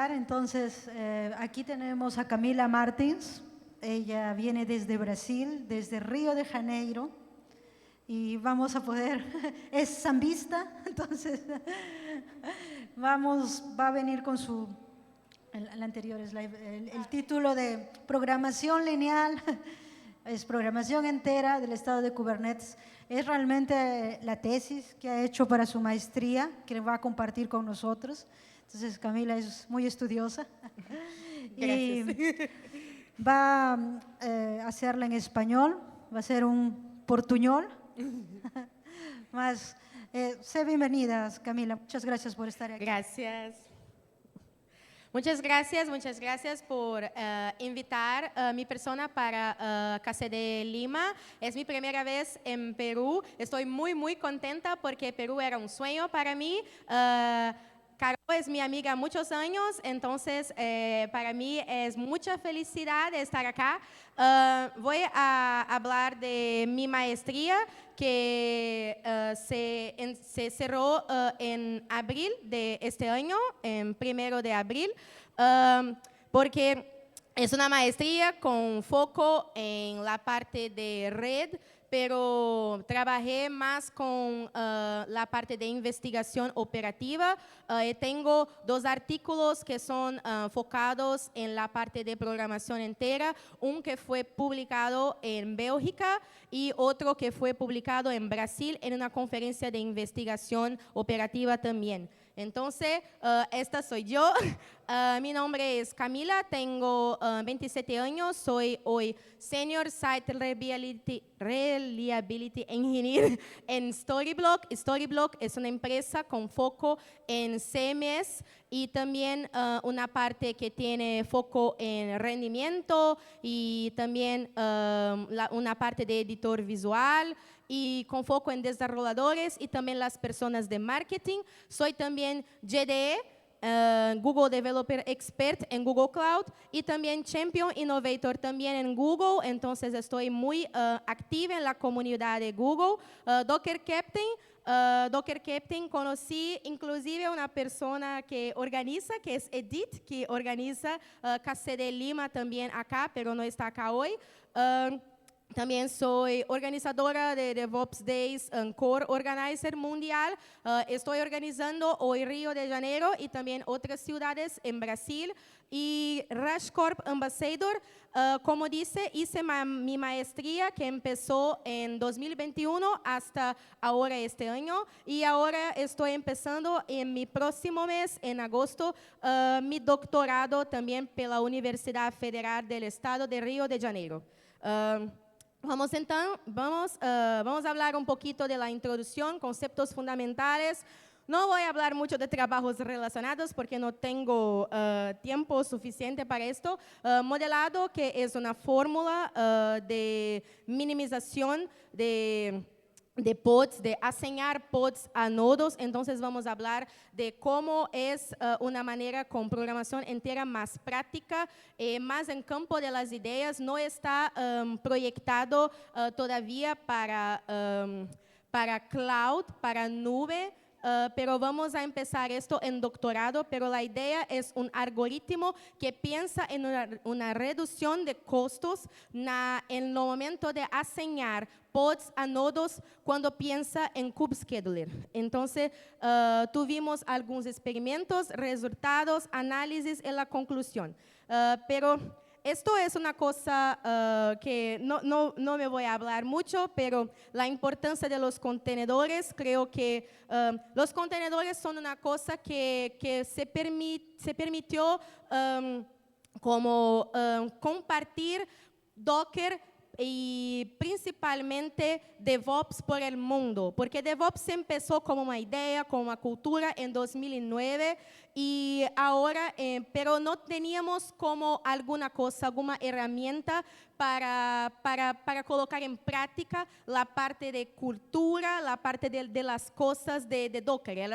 iniciar. Entonces, aquí tenemos a Camila Martins. Ella viene desde Brasil, desde Río de Janeiro. Y vamos a poder, es sambista, entonces va a venir con su, el anterior slide, el título de programación lineal, es programación entera del estado de Kubernetes. Es realmente la tesis que ha hecho para su maestría, que va a compartir con nosotros. Entonces Camila es muy estudiosa. Gracias. Y va a hacerla en español, va a ser un portuñol. Más, sé bienvenidas, Camila. Muchas gracias por estar aquí. Gracias. Muchas gracias por invitar a mi persona para KCD Lima. Es mi primera vez en Perú. Estoy muy contenta porque Perú era un sueño para mí. Carol es mi amiga muchos años, entonces para mí es mucha felicidad estar acá. Voy a hablar de mi maestría que se cerró en abril de este año, en 1 de abril, porque es una maestría con foco en la parte de red, pero trabajé más con la parte de investigación operativa. Tengo 2 artículos que son focados en la parte de programación entera, un que fue publicado en Bélgica y otro que fue publicado en Brasil en una conferencia de investigación operativa también. Entonces, esta soy yo. Mi nombre es Camila, tengo 27 años, soy hoy Senior Site Reliability Engineer en Storyblock. Storyblock es una empresa con foco en CMS y también una parte que tiene foco en rendimiento y también una parte de editor visual y con foco en desarrolladores y también las personas de marketing. Soy también GDE, Google Developer Expert en Google Cloud y también Champion Innovator también en Google, entonces estoy muy activa en la comunidad de Google. Docker Captain conocí inclusive una persona que organiza, que es Edith, que organiza KCD Lima también acá, pero no está acá hoy. También soy organizadora de DevOps Days, Core Organizer Mundial. Estoy organizando hoy Río de Janeiro y también otras ciudades en Brasil. Y RushCorp Ambassador, como dice, hice mi maestría que empezó en 2021 hasta ahora este año. Y ahora estoy empezando en mi próximo mes, en agosto, mi doctorado también por la Universidad Federal del Estado de Río de Janeiro. Vamos a hablar un poquito de la introducción, conceptos fundamentales. No voy a hablar mucho de trabajos relacionados porque no tengo tiempo suficiente para esto. Modelado, que es una fórmula de minimización de pods, de asignar pods a nodos. Entonces vamos a hablar de cómo es una manera con programación entera más práctica, más en campo de las ideas. No está proyectado todavía para cloud, para nube. Pero vamos a empezar esto en doctorado, pero la idea es un algoritmo que piensa en una reducción de costos en el momento de asignar pods a nodos cuando piensa en Kubescheduler. Entonces, tuvimos algunos experimentos, resultados, análisis y la conclusión. Pero esto es una cosa que no me voy a hablar mucho, pero la importancia de los contenedores, creo que los contenedores son una cosa que se permitió como compartir Docker y principalmente DevOps por el mundo, porque DevOps empezó como una idea, como una cultura en 2009 y ahora, pero no teníamos como alguna cosa, alguna herramienta para colocar en práctica la parte de cultura, la parte de las cosas de Docker,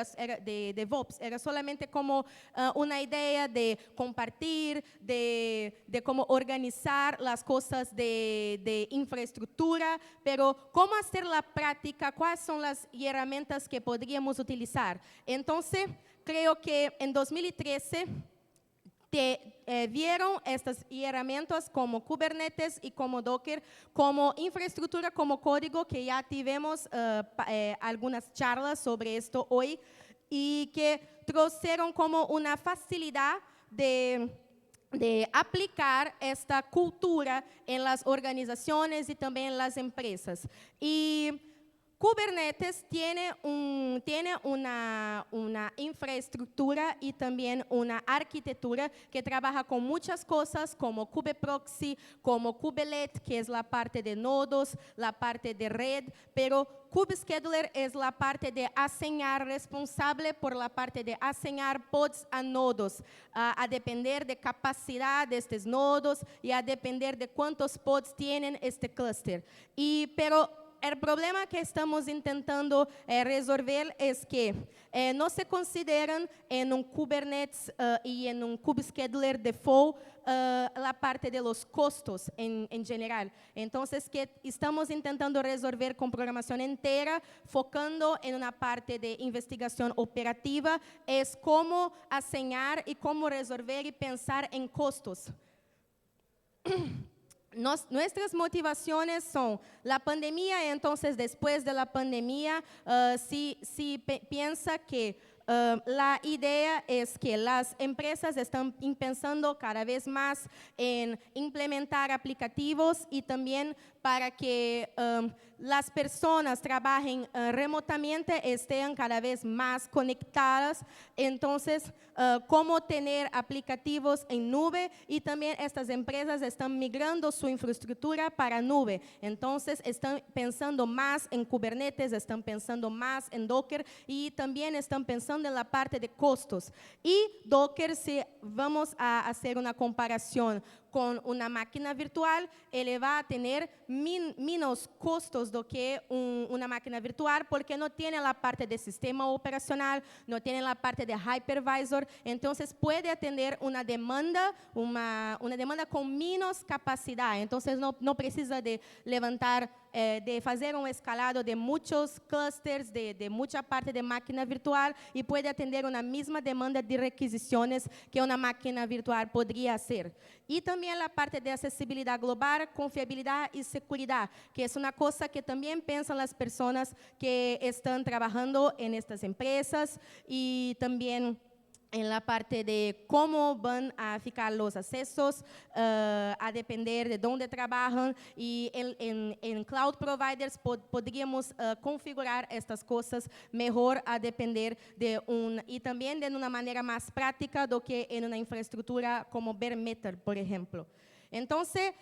de DevOps. Era solamente como una idea de compartir, de cómo organizar las cosas de infraestructura, pero cómo hacer la práctica, cuáles son las herramientas que podríamos utilizar. Entonces, creo que en 2013 vieron estas herramientas como Kubernetes y como Docker, como infraestructura, como código, que ya tivemos algunas charlas sobre esto hoy, y que trajeron como una facilidad de aplicar esta cultura en las organizaciones y también en las empresas. Y Kubernetes tiene una infraestructura y también una arquitectura que trabaja con muchas cosas como kubeproxy, como kubelet, que es la parte de nodos, la parte de red, pero kubescheduler es la parte de asignar, responsable por la parte de asignar pods a nodos, a depender de capacidad de estos nodos y a depender de cuántos pods tienen este clúster. Pero el problema que estamos intentando resolver es que no se consideran en un Kubernetes y en un kubescheduler default la parte de los costos en general. Entonces, que estamos intentando resolver con programación entera, focando en una parte de investigación operativa, es cómo asignar y cómo resolver y pensar en costos. Nuestras motivaciones son la pandemia. Entonces, después de la pandemia, si piensa que la idea es que las empresas están pensando cada vez más en implementar aplicativos y también para que las personas trabajen remotamente, estén cada vez más conectadas. Entonces, cómo tener aplicativos en nube, y también estas empresas están migrando su infraestructura para nube. Entonces, están pensando más en Kubernetes, están pensando más en Docker y también están pensando en la parte de costos. Y Docker, si vamos a hacer una comparación con una máquina virtual, él va a tener menos costos do que una máquina virtual, porque no tiene la parte de sistema operacional, no tiene la parte de hypervisor. Entonces puede atender una demanda con menos capacidad. Entonces no precisa de levantar, de hacer un escalado de muchos clusters, de mucha parte de máquina virtual, y puede atender una misma demanda de requisiciones que una máquina virtual podría hacer. Y también la parte de accesibilidad global, confiabilidad y seguridad, que es una cosa que también piensan las personas que están trabajando en estas empresas, y también en la parte de cómo van a ficar los accesos, a depender de dónde trabajan, y en cloud providers podríamos configurar estas cosas mejor a depender de y también de una manera más práctica do que en una infraestructura como bare metal, por ejemplo. Entonces,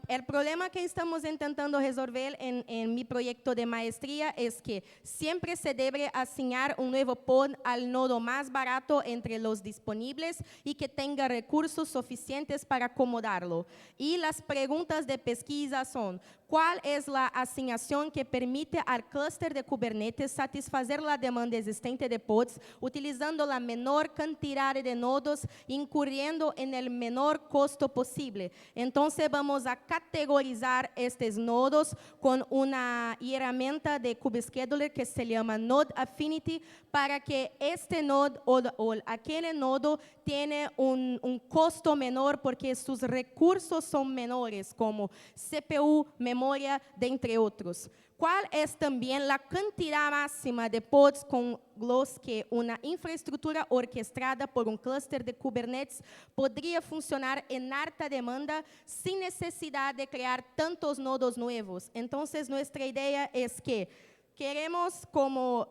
el problema que estamos intentando resolver en mi proyecto de maestría es que siempre se debe asignar un nuevo pod al nodo más barato entre los disponibles y que tenga recursos suficientes para acomodarlo. Y las preguntas de pesquisa son: ¿cuál es la asignación que permite al clúster de Kubernetes satisfacer la demanda existente de pods utilizando la menor cantidad de nodos, incurriendo en el menor costo posible? Entonces vamos a categorizar estos nodos con una herramienta de kubescheduler que se llama Node Affinity, para que este nodo o aquel nodo tiene un costo menor porque sus recursos son menores, como CPU, memoria, de entre otros. ¿Cuál es también la cantidad máxima de pods con los que una infraestructura orquestada por un clúster de Kubernetes podría funcionar en alta demanda sin necesidad de crear tantos nodos nuevos? Entonces, nuestra idea es que queremos como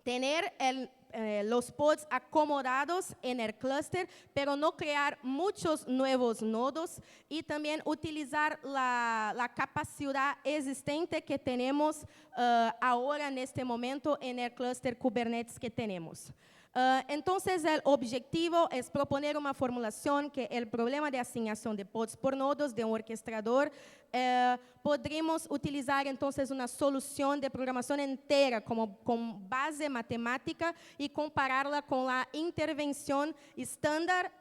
tener los pods acomodados en el clúster, pero no crear muchos nuevos nodos, y también utilizar la capacidad existente que tenemos ahora en este momento en el clúster Kubernetes que tenemos. Entonces, el objetivo es proponer una formulación que el problema de asignación de pods por nodos de un orquestador podríamos utilizar entonces una solución de programación entera con base matemática y compararla con la intervención estándar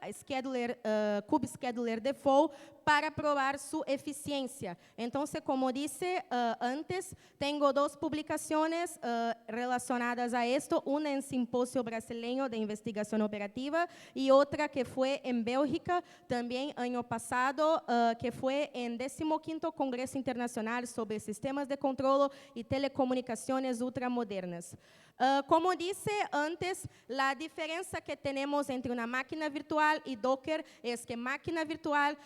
Kube-Scheduler Default para probar su eficiencia. Entonces, como dice antes, tengo 2 publicaciones relacionadas a esto, una en Simposio Brasileño de Investigación Operativa y otra que fue en Bélgica, también año pasado, que fue en 15º Congreso Internacional sobre Sistemas de Control y Telecomunicaciones Ultramodernas. Como dice antes, la diferencia que tenemos entre una máquina virtual y Docker es que máquina virtual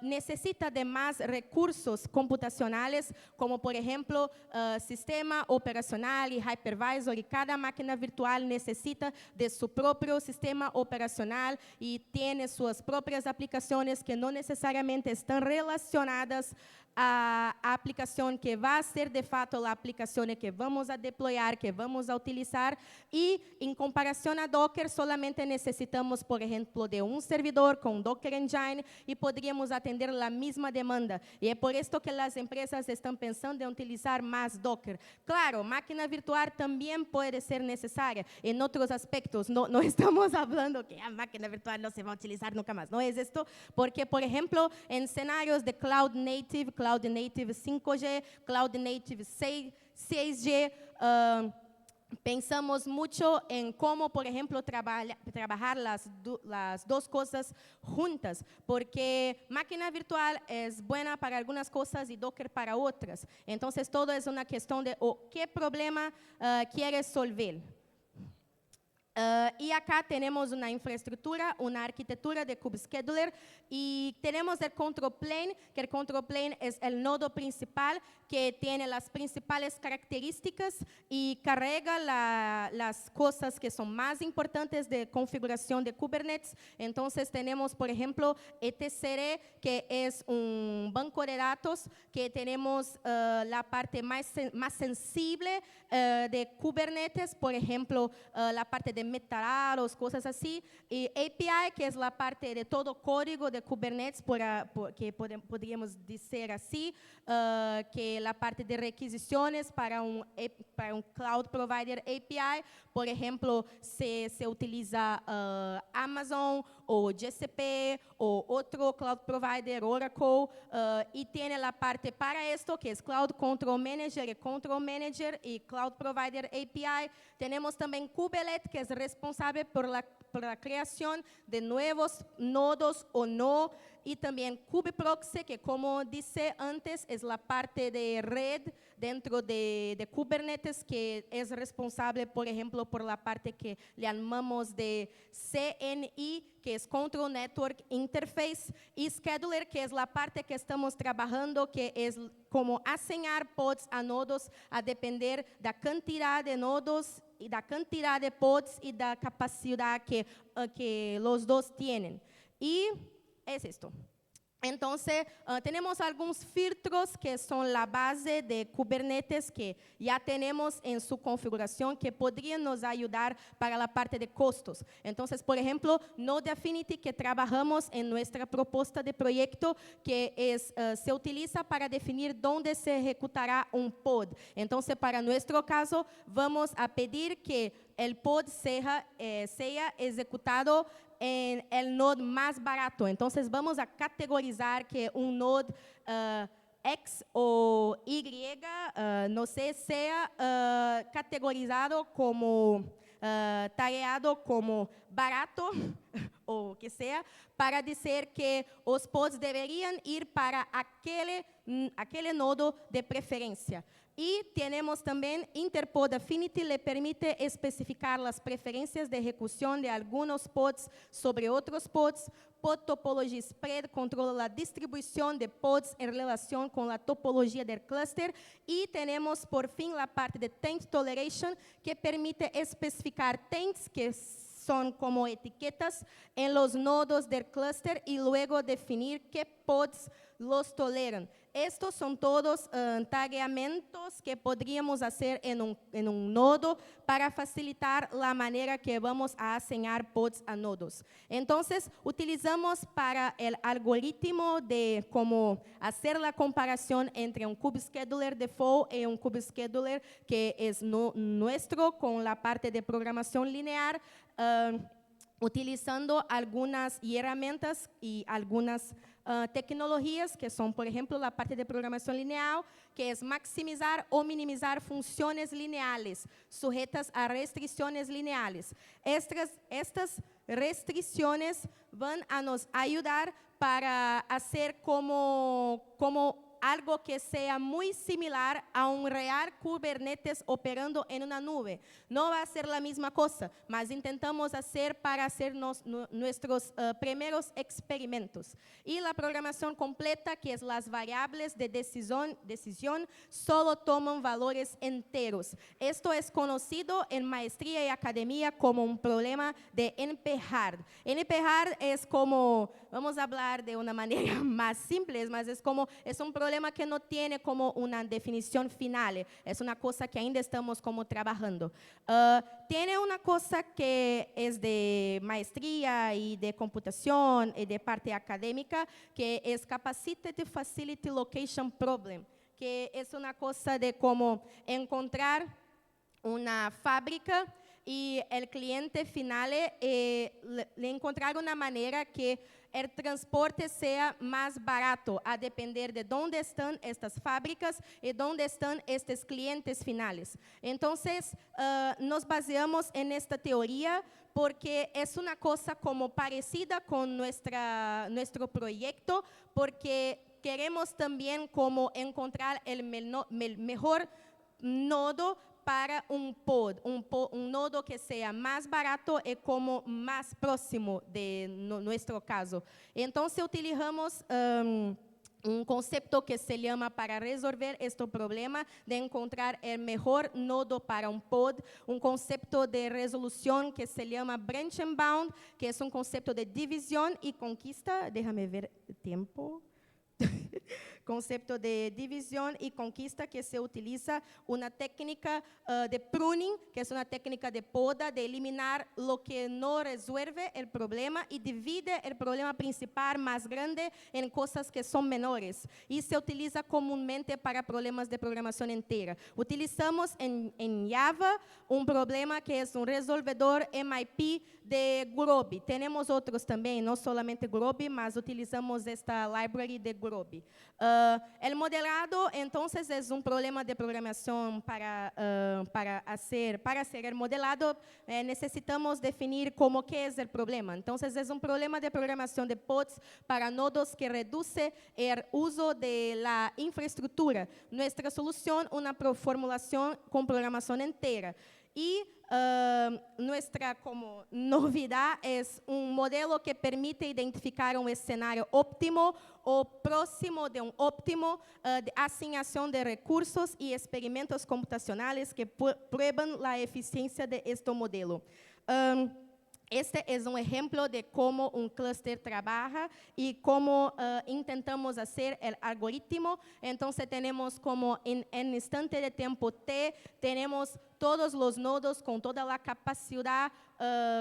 necesita de más recursos computacionales, como por ejemplo sistema operacional y hypervisor, y cada máquina virtual necesita de su propio sistema operacional y tiene sus propias aplicaciones que no necesariamente están relacionadas a aplicación que va a ser de fato la aplicación que vamos a deployar, que vamos a utilizar, y en comparación a Docker solamente necesitamos, por ejemplo, de un servidor con Docker Engine y podríamos atender la misma demanda. Y es por esto que las empresas están pensando en utilizar más Docker. Claro, máquina virtual también puede ser necesaria en otros aspectos. No estamos hablando que máquina virtual no se va a utilizar nunca más. No es esto, porque, por ejemplo, en escenarios de Cloud Native 5G, Cloud Native 6G, pensamos mucho en cómo, por ejemplo, trabajar las 2 cosas juntas, porque máquina virtual es buena para algunas cosas y Docker para otras. Entonces, todo es una cuestión de qué problema quieres resolver. Y acá tenemos una infraestructura, una arquitectura de Kube-Scheduler, y tenemos el control plane, que el control plane es el nodo principal que tiene las principales características y carga las cosas que son más importantes de configuración de Kubernetes. Entonces tenemos, por ejemplo, etcd, que es un banco de datos que tenemos la parte más sensible de Kubernetes, por ejemplo, la parte de metadatos, cosas así, y API, que es la parte de todo código de Kubernetes, que podríamos decir así, que la parte de requisiciones para un cloud provider API, por ejemplo, se utiliza Amazon o GCP o otro cloud provider, Oracle, y tiene la parte para esto, que es Cloud Control Manager y Control Manager y Cloud Provider API. Tenemos también Kubelet, que es responsable por la creación de nuevos nodos o no, y también Kubeproxy, que como dice antes, es la parte de red dentro de Kubernetes, que es responsable, por ejemplo, por la parte que le llamamos de CNI, que es Control Network Interface, y Scheduler, que es la parte que estamos trabajando, que es como asignar pods a nodos a depender da cantidad de nodos y da cantidad de pods y da capacidad que los dos tienen. Y es esto. Entonces, tenemos algunos filtros que son la base de Kubernetes que ya tenemos en su configuración que podrían nos ayudar para la parte de costos. Entonces, por ejemplo, Node Affinity, que trabajamos en nuestra propuesta de proyecto, que se utiliza para definir dónde se ejecutará un pod. Entonces, para nuestro caso, vamos a pedir que el pod sea ejecutado en el node más barato. Entonces, vamos a categorizar que un node X o Y, no sé, sea categorizado como, tareado como barato, o que sea, para decir que os pods deberían ir para aquele nodo de preferencia. Y tenemos también Interpod Affinity, le permite especificar las preferencias de ejecución de algunos pods sobre otros pods. Pod Topology Spread controla la distribución de pods en relación con la topología del clúster. Y tenemos por fin la parte de Taint Toleration, que permite especificar taints, que son como etiquetas en los nodos del clúster, y luego definir qué pods los toleran. estos son todos tagueamentos que podríamos hacer en un nodo para facilitar la manera que vamos a asignar pods a nodos. Entonces, utilizamos para el algoritmo de cómo hacer la comparación entre un kubescheduler default y un kubescheduler que es nuestro con la parte de programación lineal, utilizando algunas herramientas y algunas tecnologías que son, por ejemplo, la parte de programación lineal, que es maximizar o minimizar funciones lineales sujetas a restricciones lineales. Estas restricciones van a nos ayudar para hacer como algo que sea muy similar a un real Kubernetes operando en una nube. No va a ser la misma cosa, mas intentamos hacer para hacer nuestros primeros experimentos. Y la programación completa, que es las variables de decisión, solo toman valores enteros. Esto es conocido en maestría y academia como un problema de NP-hard. NP-hard es como, vamos a hablar de una manera más simple, mas es un problema que no tiene como una definición final, es una cosa que ainda estamos como trabajando. Tiene una cosa que es de maestría y de computación y de parte académica, que es Capacity Facility Location Problem, que es una cosa de cómo encontrar una fábrica y el cliente final le encontrar una manera que el transporte sea más barato, a depender de dónde están estas fábricas y dónde están estos clientes finales. Entonces, nos baseamos en esta teoría porque es una cosa como parecida con nuestro proyecto, porque queremos también como encontrar el mejor nodo para un pod, un nodo que sea más barato y como más próximo de nuestro caso. Entonces utilizamos un concepto que se llama, para resolver este problema de encontrar el mejor nodo para un pod, un concepto de resolución que se llama branch and bound, que es un concepto de división y conquista. Déjame ver el tiempo. Concepto de división y conquista, que se utiliza una técnica de pruning, que es una técnica de poda, de eliminar lo que no resuelve el problema y divide el problema principal más grande en cosas que son menores. Y se utiliza comúnmente para problemas de programación entera. Utilizamos en Java un problema que es un resolvedor MIP de Gurobi. Tenemos otros también, no solamente Gurobi, mas utilizamos esta library de Gurobi. El modelado, entonces, es un problema de programación para hacer el modelado. Necesitamos definir cómo que es el problema. Entonces, es un problema de programación de pods para nodos que reduce el uso de la infraestructura. Nuestra solución, una formulación con programación entera. Y nuestra como novedad es un modelo que permite identificar un escenario óptimo o próximo de un óptimo de asignación de recursos y experimentos computacionales que prueban la eficiencia de este modelo. Este es un ejemplo de cómo un clúster trabaja y cómo intentamos hacer el algoritmo. Entonces, tenemos como en instante de tiempo T, tenemos todos los nodos con toda la capacidad,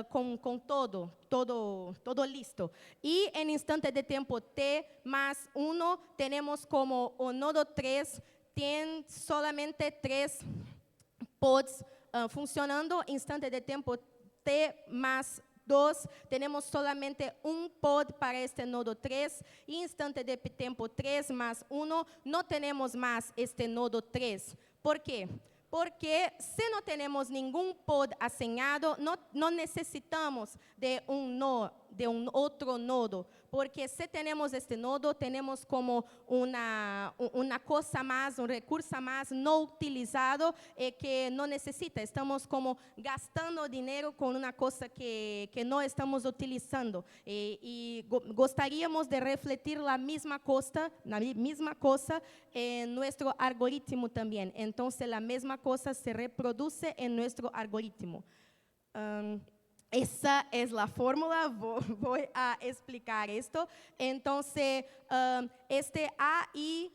con todo listo. Y en instante de tiempo T más 1, tenemos como un nodo 3, tiene solamente 3 pods funcionando. Instante de tiempo T más 2, tenemos solamente un pod para este nodo 3, instante de tiempo 3 más 1, no tenemos más este nodo 3. ¿Por qué? Porque si no tenemos ningún pod asignado, no necesitamos de un otro nodo, porque si tenemos este nodo, tenemos como una cosa más, un recurso más no utilizado que no necesita. Estamos como gastando dinero con una cosa que no estamos utilizando. Y gustaríamos de refletir la misma cosa en nuestro algoritmo también. Entonces, la misma cosa se reproduce en nuestro algoritmo. Esa es la fórmula, voy a explicar esto. Entonces, este AI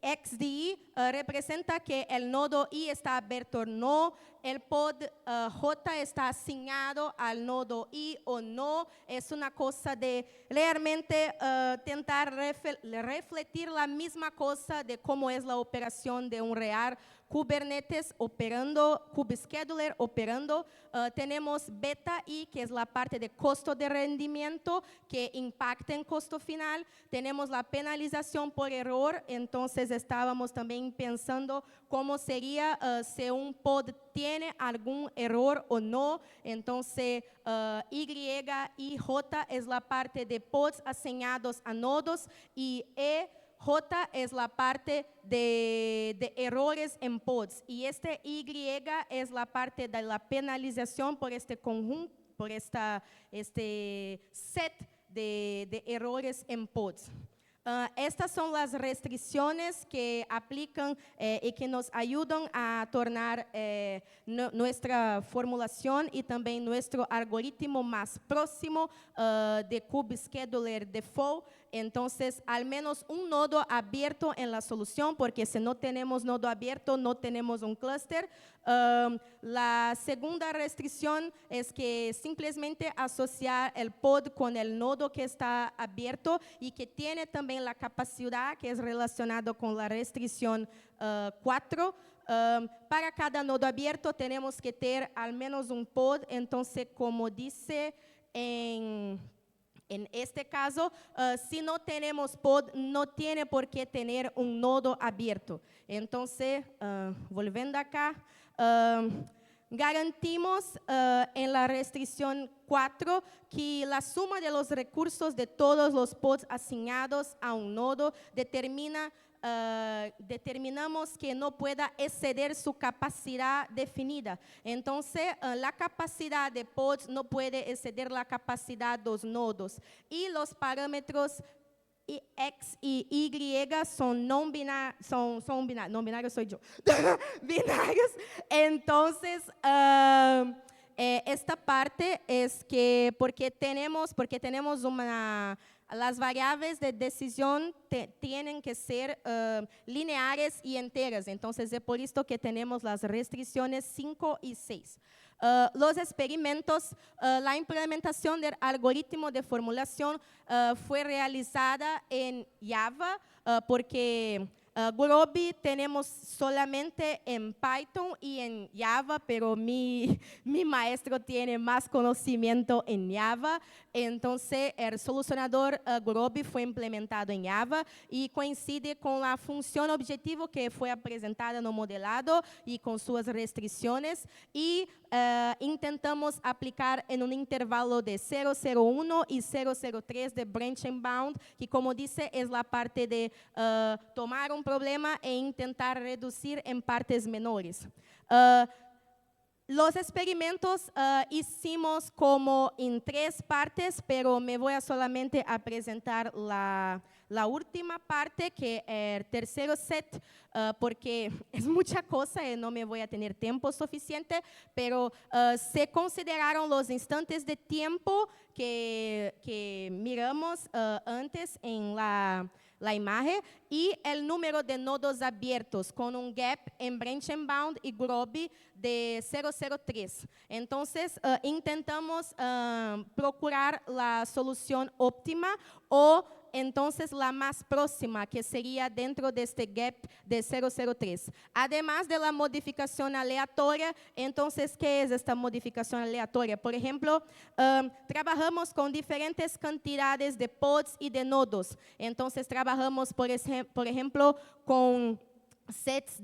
XDI representa que el nodo I está abierto o no, el pod J está asignado al nodo I o no. Es una cosa de realmente tentar refletir la misma cosa de cómo es la operación de un real Kubernetes operando, Kubescheduler operando. Tenemos beta I, que es la parte de costo de rendimiento que impacta en costo final. Tenemos la penalización por error. Entonces estábamos también pensando cómo sería si un pod tiene algún error o no. Entonces Y y J es la parte de pods asignados a nodos y J es la parte de errores en pods y este Y es la parte de la penalización por este conjunto, por este set de errores en pods. Estas son las restricciones que aplican y que nos ayudan a tornar nuestra formulación y también nuestro algoritmo más próximo de Kubescheduler Default. Entonces, al menos un nodo abierto en la solución, porque si no tenemos nodo abierto, no tenemos un clúster. La segunda restricción es que simplemente asociar el pod con el nodo que está abierto y que tiene también la capacidad que es relacionado con la restricción 4. Para cada nodo abierto tenemos que tener al menos un pod. Entonces, como dice en este caso, si no tenemos pod, no tiene por qué tener un nodo abierto. Entonces, volviendo acá, garantimos en la restricción 4 que la suma de los recursos de todos los pods asignados a un nodo determinamos que no pueda exceder su capacidad definida. Entonces, la capacidad de pods no puede exceder la capacidad de los nodos. Y los parámetros X y Y son no binarios, no binarios soy yo, binarios. Entonces, esta parte es que porque tenemos las variables de decisión tienen que ser lineares y enteras. Entonces, es por esto que tenemos las restricciones 5 y 6. Los experimentos, la implementación del algoritmo de formulación fue realizada en Java porque Groby tenemos solamente en Python y en Java, pero mi maestro tiene más conocimiento en Java. Entonces, el solucionador Groby fue implementado en Java y coincide con la función objetivo que fue presentada no modelado y con sus restricciones. Y intentamos aplicar en un intervalo de 0,01 y 0,03 de branch and bound, que como dice es la parte de tomar un problema e intentar reducir en partes menores. Los experimentos hicimos como en 3 partes, pero me voy a solamente a presentar la última parte, que es el tercero set, porque es mucha cosa y no me voy a tener tiempo suficiente, pero se consideraron los instantes de tiempo que miramos antes en la imagen y el número de nodos abiertos con un gap en branch and bound y Groby de 0,03. Entonces, intentamos procurar la solución óptima o entonces la más próxima, que sería dentro de este gap de 0,03. Además de la modificación aleatoria, entonces, ¿qué es esta modificación aleatoria? Por ejemplo, trabajamos con diferentes cantidades de pods y de nodos. Entonces, trabajamos, por ejemplo, con sets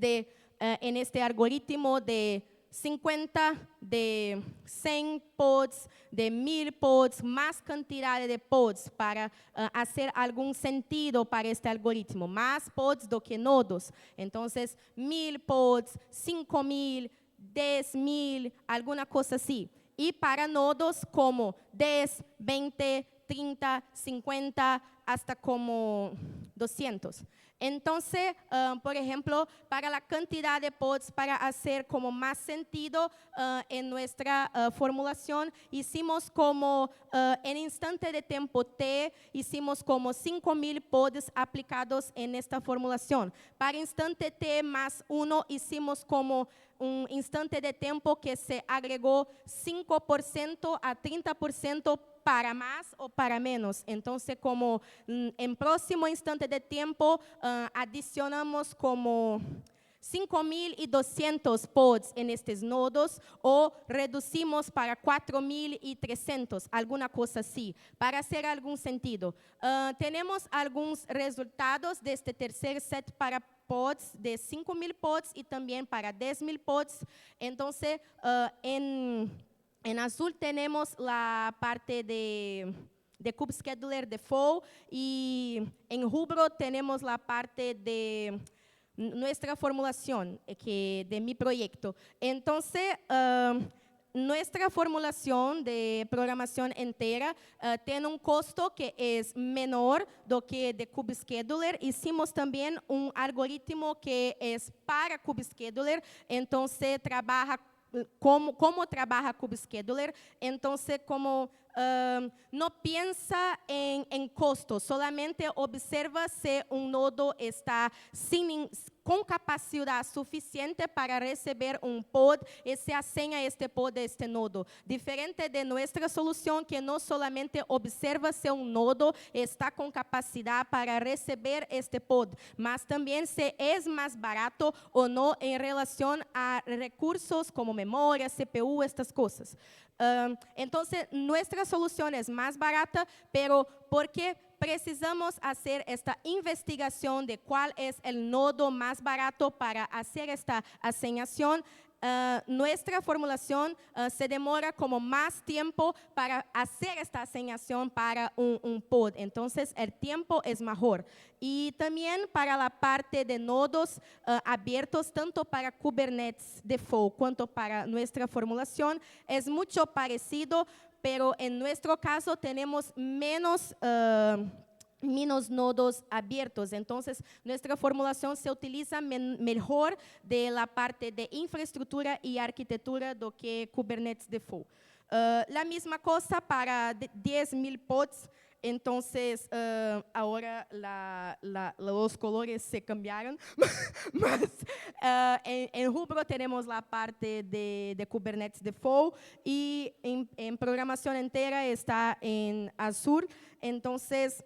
en este algoritmo de 50, de 100 pods, de 1000 pods, más cantidad de pods para hacer algún sentido para este algoritmo, más pods do que nodos. Entonces, 1000 pods, 5000, 10.000, alguna cosa así. Y para nodos como 10, 20, 30, 50, hasta como 200. Entonces, por ejemplo, para la cantidad de pods, para hacer como más sentido en nuestra formulación, hicimos como en instante de tiempo T, hicimos como 5.000 pods aplicados en esta formulación. Para instante T más 1, hicimos como un instante de tiempo que se agregó 5% a 30% para más o para menos. Entonces, como en próximo instante de tiempo, adicionamos como 5.200 pods en estos nodos o reducimos para 4.300, alguna cosa así, para hacer algún sentido. Tenemos algunos resultados de este tercer set para pods, de 5.000 pods y también para 10.000 pods. Entonces, en azul tenemos la parte de KubeScheduler Default y en rubro tenemos la parte de nuestra formulación de mi proyecto. Entonces, nuestra formulación de programación entera tiene un costo que es menor do que de KubeScheduler. Hicimos también un algoritmo que es para KubeScheduler, entonces trabaja como trabaja KubeScheduler, entonces como no piensa en costo, solamente observa si un nodo está con capacidad suficiente para recibir un pod y se asigna este pod de este nodo. Diferente de nuestra solución que no solamente observa si un nodo está con capacidad para recibir este pod, mas también si es más barato o no en relación a recursos como memoria, CPU, estas cosas. Entonces, nuestra solución es más barata, pero porque precisamos hacer esta investigación de cuál es el nodo más barato para hacer esta asignación. Nuestra formulación se demora como más tiempo para hacer esta asignación para un pod. Entonces, el tiempo es mejor. Y también para la parte de nodos abiertos, tanto para Kubernetes Default cuanto para nuestra formulación, es mucho parecido, pero en nuestro caso tenemos menos nodos abiertos. Entonces, nuestra formulación se utiliza mejor de la parte de infraestructura y arquitectura do que Kubernetes Default. La misma cosa para 10.000 pods. Entonces, ahora los colores se cambiaron, mas en rubro tenemos la parte de Kubernetes Default y en programación entera está en azul. Entonces,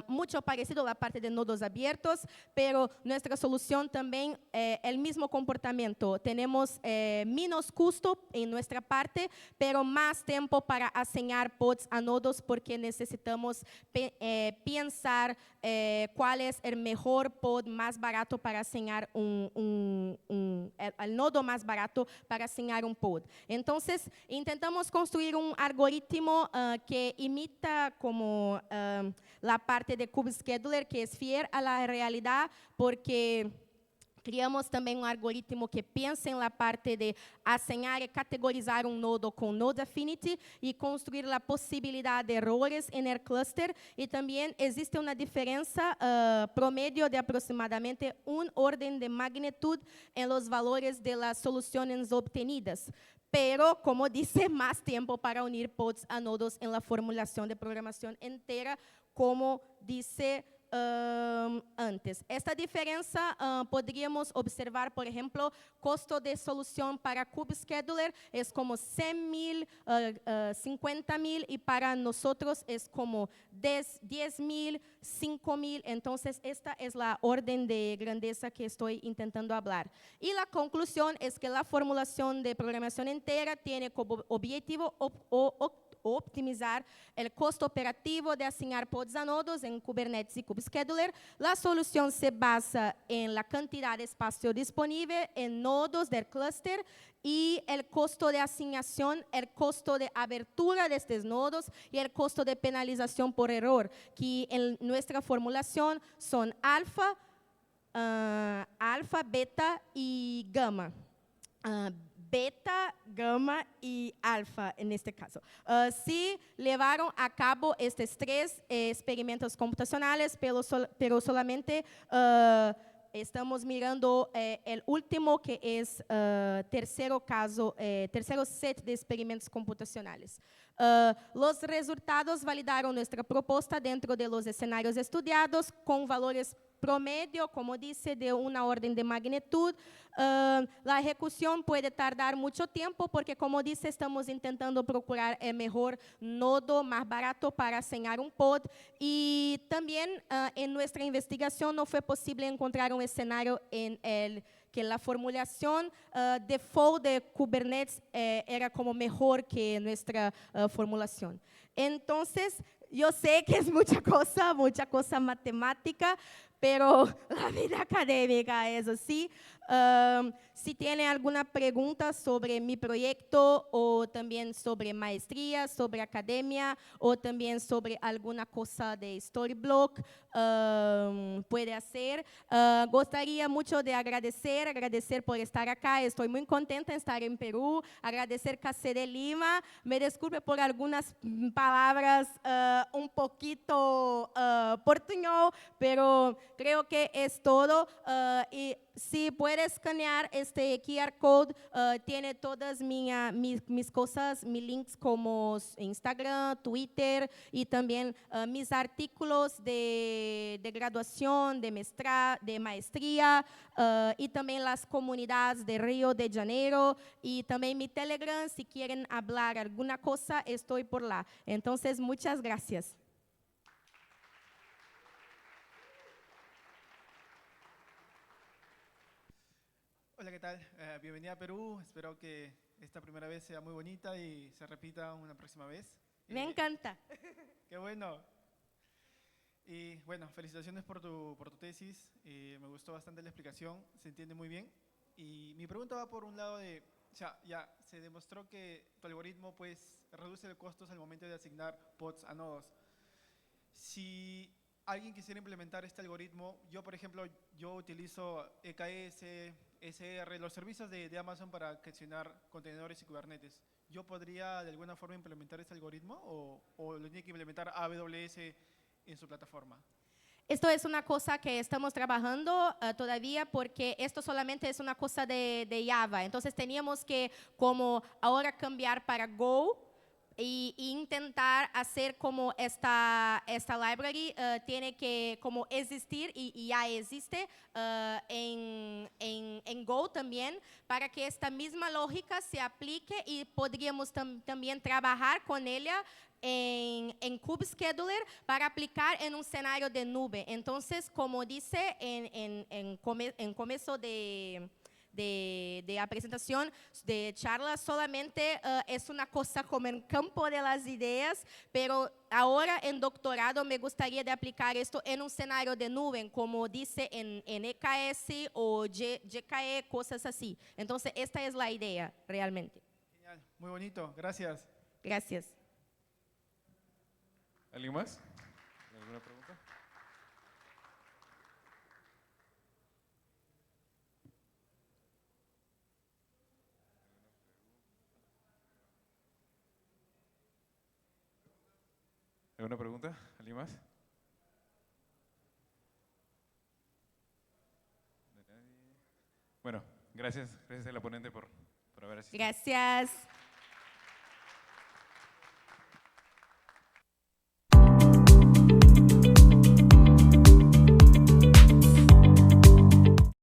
mucho parecido a la parte de nodos abiertos, pero nuestra solución también el mismo comportamiento. Tenemos menos costo en nuestra parte, pero más tiempo para asignar pods a nodos porque necesitamos pensar cuál es el mejor pod más barato para asignar el nodo más barato para asignar un pod. Entonces, intentamos construir un algoritmo que imita como la parte de KubeScheduler, que es fiel a la realidad, porque criamos também um algoritmo que pensa em la parte de asignar e categorizar um nodo com Node Affinity e construir a possibilidade de errores en el cluster. E também existe uma diferença promedio de aproximadamente orden de magnitud en los valores de las soluciones obtenidas. Pero, como dice, más tiempo para unir pods a nodos en la formulación de programación entera, como dice antes. Esta diferença podríamos observar, por ejemplo, costo de solución para KubeScheduler es como 100.000, 50.000 y para nosotros es como 10.000, 5.000. Entonces, esta es la orden de grandeza que estoy intentando hablar. Y la conclusión es que la formulación de programación entera tiene como objetivo optimizar el costo operativo de asignar pods a nodos en Kubernetes y KubeScheduler. La solución se basa en la cantidad de espacio disponible en nodos del clúster y el costo de asignación, el costo de abertura de estos nodos y el costo de penalización por error, que en nuestra formulación son alfa, beta y gamma. beta, gamma y alfa en este caso. Sí llevaron a cabo estos 3 experimentos computacionales, pero solamente estamos mirando el último, que es tercero set de experimentos computacionales. Los resultados validaron nuestra propuesta dentro de los escenarios estudiados con valores promedio, como dice, de una orden de magnitud. La ejecución puede tardar mucho tiempo porque, como dice, estamos intentando procurar el mejor nodo más barato para asignar un pod. Y también en nuestra investigación no fue posible encontrar un escenario en el que la formulación default de Kubernetes era como mejor que nuestra formulación. Entonces, yo sé que es mucha cosa matemática, pero la vida académica es así. Si tiene alguna pregunta sobre mi proyecto o también sobre maestría, sobre academia o también sobre alguna cosa de Storyblock, puede hacer. Gostaria mucho de agradecer por estar acá. Estoy muy contenta de estar en Perú. Agradecer KCD Lima. Me disculpe por algunas palabras un poquito portuñol, pero creo que es todo. Y si puedes escanear este QR code, tiene todas mis cosas, mis links como Instagram, Twitter y también mis artículos de graduación, de maestría y también las comunidades de Río de Janeiro y también mi Telegram. Si quieren hablar alguna cosa, estoy por lá. Entonces, muchas gracias. Hola, ¿qué tal? Bienvenida a Perú. Espero que esta primera vez sea muy bonita y se repita una próxima vez. Me encanta. ¡Qué bueno! Y bueno, felicitaciones por tu tesis. Me gustó bastante la explicación, se entiende muy bien. Y mi pregunta va por un lado de, ya se demostró que tu algoritmo pues reduce los costos al momento de asignar pods a nodos. Si alguien quisiera implementar este algoritmo, yo por ejemplo, yo utilizo EKS, SR, los servicios de Amazon para gestionar contenedores y Kubernetes. ¿Yo podría de alguna forma implementar este algoritmo o lo tiene que implementar AWS en su plataforma? Esto es una cosa que estamos trabajando todavía porque esto solamente es una cosa de Java. Entonces teníamos que como ahora cambiar para Go y intentar hacer como esta library tiene que como existir y ya existe en Go también, para que esta misma lógica se aplique y podríamos también trabajar con ella en Kubescheduler para aplicar en un escenario de nube. Entonces, como dice en comienzo de la presentación, de charla, solamente es una cosa como en campo de las ideas, pero ahora en doctorado me gustaría de aplicar esto en un escenario de nube, como dice en EKS o GKE, cosas así. Entonces, esta es la idea realmente. Genial, muy bonito, gracias. Gracias. ¿Alguien más? ¿Alguna pregunta? ¿Alguna pregunta? ¿Alguien más? Bueno, gracias a la ponente por haber asistido. Gracias.